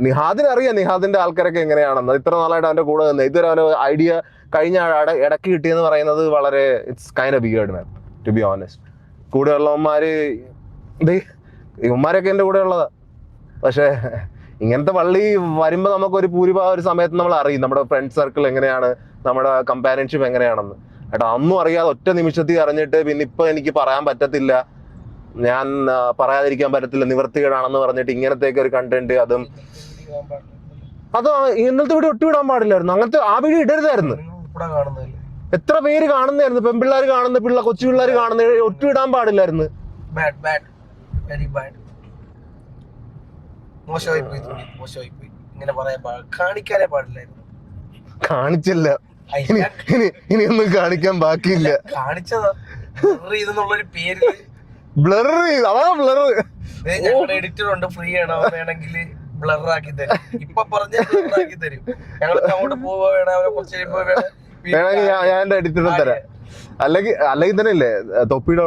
നിഹാദിനെ അറിയാം, നിഹാദിന്റെ ആൾക്കാരൊക്കെ എങ്ങനെയാണെന്ന്. ഇത്ര നാളായിട്ട് അവന്റെ കൂടെ നിന്ന് ഇതൊരു അവന് ഐഡിയ കഴിഞ്ഞ ഇടയ്ക്ക് കിട്ടിയെന്ന് പറയുന്നത് വളരെ it's kind of weird man to be honest. കൂടെയുള്ളവന്മാര് ഇവന്മാരൊക്കെ എൻ്റെ കൂടെ ഉള്ളതാ. പക്ഷേ ഇങ്ങനത്തെ വള്ളി വരുമ്പോൾ നമുക്കൊരു ഭൂരിഭാഗം ഒരു സമയത്ത് നമ്മൾ അറിയും നമ്മുടെ ഫ്രണ്ട് സർക്കിൾ എങ്ങനെയാണ്, നമ്മുടെ കമ്പാനിയൻഷിപ്പ് എങ്ങനെയാണെന്ന്. ഏട്ടാ ഒന്നും അറിയാതെ ഒറ്റ നിമിഷത്തിൽ അറിഞ്ഞിട്ട് പിന്നെ ഇപ്പം എനിക്ക് പറയാൻ പറ്റത്തില്ല, ഞാൻ പറയാതിരിക്കാൻ പറ്റത്തില്ല, നിവൃത്തികേടാണെന്ന് പറഞ്ഞിട്ട് ഇങ്ങനത്തേക്ക് ഒരു കണ്ടന്റ് അതും അത് ഇന്നലത്തെ വീഡിയോ ഒട്ടുവിടാൻ പാടില്ലായിരുന്നു. അങ്ങനത്തെ ആ വീഡിയോ ഇടരുതായിരുന്നു. എത്ര പേര് കാണുന്നതായിരുന്നു, പെൺപിള്ളേർ കാണുന്ന കൊച്ചു പിള്ളേർ കാണുന്ന, ഒട്ടുവിടാൻ പാടില്ലായിരുന്നു. കാണിച്ചില്ല, ഇനിയൊന്നും കാണിക്കാൻ ബാക്കിയില്ല. ബ്ലർ അതാ ബ്ലർ. ഞങ്ങളുടെ എഡിറ്റർ ഉണ്ട്, ഫ്രീ ആണ്, വേണമെങ്കിൽ ബ്ലർ ആക്കി തരും. ഇപ്പൊ പറഞ്ഞ ആക്കി തരും. ഞങ്ങൾ അങ്ങോട്ട് പോവാ വേണം, അവരെ കുറച്ച് വേണമെങ്കിൽ ഞാൻ എന്റെ എഡിറ്ററിന് തരാം. അല്ലെങ്കിൽ തന്നെ ഇല്ലേ തൊപ്പിയുടെ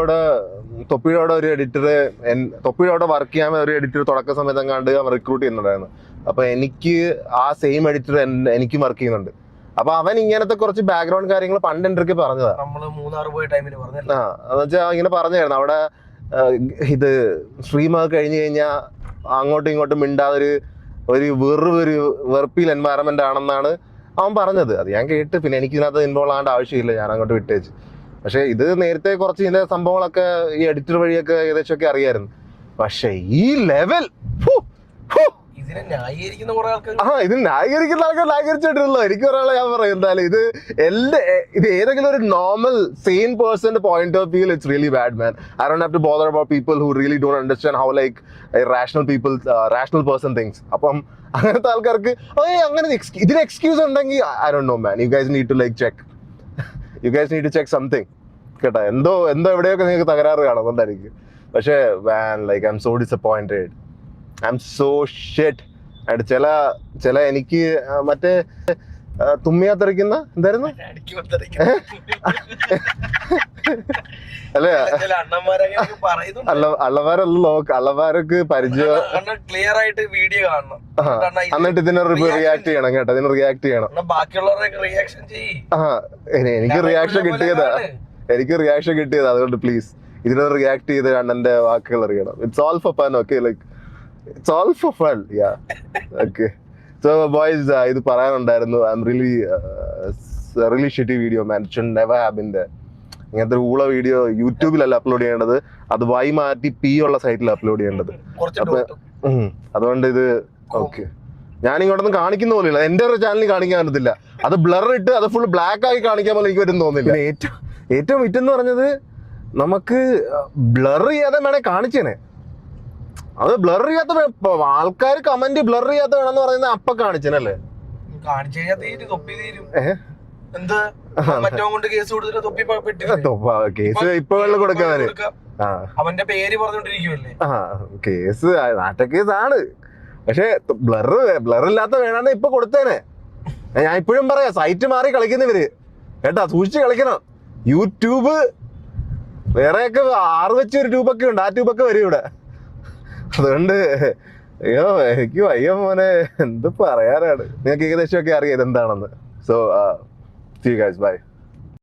ഒരു എഡിറ്റർ, തൊപ്പിയുടെ വർക്ക് ചെയ്യാൻ ഒരു എഡിറ്റർ തുടക്ക സമയത്ത് എങ്ങാണ്ട് റിക്രൂട്ട് ചെയ്യുന്നുണ്ടായിരുന്നു. അപ്പൊ എനിക്ക് ആ സെയിം എഡിറ്റർ എനിക്കും വർക്ക് ചെയ്യുന്നുണ്ട്. അപ്പൊ അവൻ ഇങ്ങനത്തെ കുറച്ച് ബാക്ക്ഗ്രൗണ്ട് കാര്യങ്ങൾ പണ്ട് എൻ്റെ അടുത്ത് പറഞ്ഞതാ. എന്നുവെച്ചാൽ ഇങ്ങനെ പറഞ്ഞായിരുന്നു അവിടെ ഇത് സ്ട്രീമൊക്കെ കഴിഞ്ഞ് കഴിഞ്ഞാൽ അങ്ങോട്ടും ഇങ്ങോട്ടും മിണ്ടാതൊരു ഒരു വെറുപ്പിൽ എൻവയറമെന്റ് ആണെന്നാണ് അവൻ പറഞ്ഞത്. അത് ഞാൻ കേട്ട് പിന്നെ എനിക്ക് ഇതിനകത്ത് ഇൻവോൾവ് ആകേണ്ട ആവശ്യമില്ല, ഞാൻ അങ്ങോട്ട് വിട്ടേച്ച്. പക്ഷെ ഇത് നേരത്തെ കുറച്ച് ഇതിന്റെ സംഭവങ്ങളൊക്കെ ഈ എഡിറ്റർ വഴിയൊക്കെ ഏകദേശമൊക്കെ അറിയായിരുന്നു. പക്ഷെ ഈ ലെവൽ ഇതിനെ ന്യായീകരിക്കുന്ന കുറെ ആൾക്കാർ ഇത് ന്യായീകരിക്കുന്ന ആൾക്കാർ ന്യായീകരിച്ചിട്ടില്ലല്ലോ. എനിക്ക് ഒരാളെ ഞാൻ പറയും എന്തായാലും ഇത് ഏതെങ്കിലും ഒരു നോർമൽ സെയിൻ പേഴ്സന്റെ point of view it's really bad man. I don't have to bother about people who really don't understand how like rational person things. അപ്പം അങ്ങനത്തെ ആൾക്കാർക്ക് അങ്ങനെ ഇതിന് എക്സ്ക്യൂസ് ഉണ്ടെങ്കിൽ I don't know man, you guys need to like check, you guys need to check something കേട്ടോ. എന്തോ എവിടെയൊക്കെ നിങ്ങൾക്ക് തകരാറ് കാണും എന്തായിരിക്കും. പക്ഷേ man like I'm so disappointed, I'm so shit. ആയിട്ട് ചില എനിക്ക് മറ്റേ തുമ്മിയാത്തെറിക്കുന്ന എന്തായിരുന്നു അല്ലേ, അള്ളമാരല്ലോ അള്ളമാരൊക്കെ പരിചയം ക്ലിയർ ആയിട്ട് വീഡിയോ കാണണം, എന്നിട്ട് ഇതിനെ റിയാക്ട് ചെയ്യണം കേട്ടോ, ഇതിന് റിയാക്ട് ചെയ്യണം. ബാക്കിയുള്ളവരൊക്കെ റിയാക്ഷൻ എനിക്ക് റിയാക്ഷൻ കിട്ടിയതാ. അതുകൊണ്ട് പ്ലീസ് ഇതിനെ റിയാക്ട് ചെയ്ത് അണ്ണന്റെ വാക്കുകൾ അറിയണം. It's all for fun, okay, like it's all for fun, yeah. Okay, so boys, ഇത് പറയാനുണ്ടായിരുന്നു. I'm really shitty video man, it should never have been there. ഇങ്ങനത്തെ ഊള വീഡിയോ യൂട്യൂബിലല്ല അപ്ലോഡ് ചെയ്യേണ്ടത്, അത് വൈ മാറ്റി പി ഉള്ള സൈറ്റിൽ അപ്ലോഡ് ചെയ്യേണ്ടത്. അപ്പൊ അതുകൊണ്ട് ഇത് ഓക്കെ ഞാൻ ഇങ്ങോട്ടൊന്നും കാണിക്കുന്ന പോലെയില്ല, എന്റെ ഒരു ചാനലിൽ കാണിക്കാൻ പറ്റത്തില്ല. അത് ബ്ലർ ഇട്ട് അത് ഫുൾ ബ്ലാക്ക് ആക്കി കാണിക്കാൻ പോലെ എനിക്ക് പറ്റും തോന്നില്ല. ഏറ്റവും വിറ്റെന്ന് പറഞ്ഞത് നമുക്ക് ബ്ലർ ചെയ്യാതെ വേണേ കാണിച്ചേനെ. അത് ബ്ലർ ചെയ്യാത്ത ആൾക്കാർ കമന്റ് ബ്ലർ ചെയ്യാത്ത വേണമെന്ന് പറയുന്നത് അപ്പൊ കാണിച്ചനല്ലേ. കേസ് ഇപ്പൊ വെള്ളം കൊടുക്കാന് അവന്റെ പേര് പറഞ്ഞോണ്ടിരിക്കുവല്ലേ. കേസ് നാട്ട കേസാണ്. പക്ഷെ ബ്ലർ ഇല്ലാത്ത വേണമെന്ന് ഇപ്പൊ കൊടുത്തേനെ. ഞാൻ ഇപ്പോഴും പറയാം, സൈറ്റ് മാറി കളിക്കുന്നവര് കേട്ടാ, സൂക്ഷിച്ച് കളിക്കണം. യൂട്യൂബ് വേറെയൊക്കെ 6 വെച്ച് ഒരു ട്യൂബൊക്കെ ഉണ്ട്, ആ ട്യൂബൊക്കെ വരും ഇവിടെ. അതുകൊണ്ട് എനിക്ക് വയ്യ മോനെ, എന്ത് പറയാനാണ്. നിങ്ങൾക്ക് ഏകദേശം ഒക്കെ അറിയാം ഇതെന്താണെന്ന്. So see you guys, bye.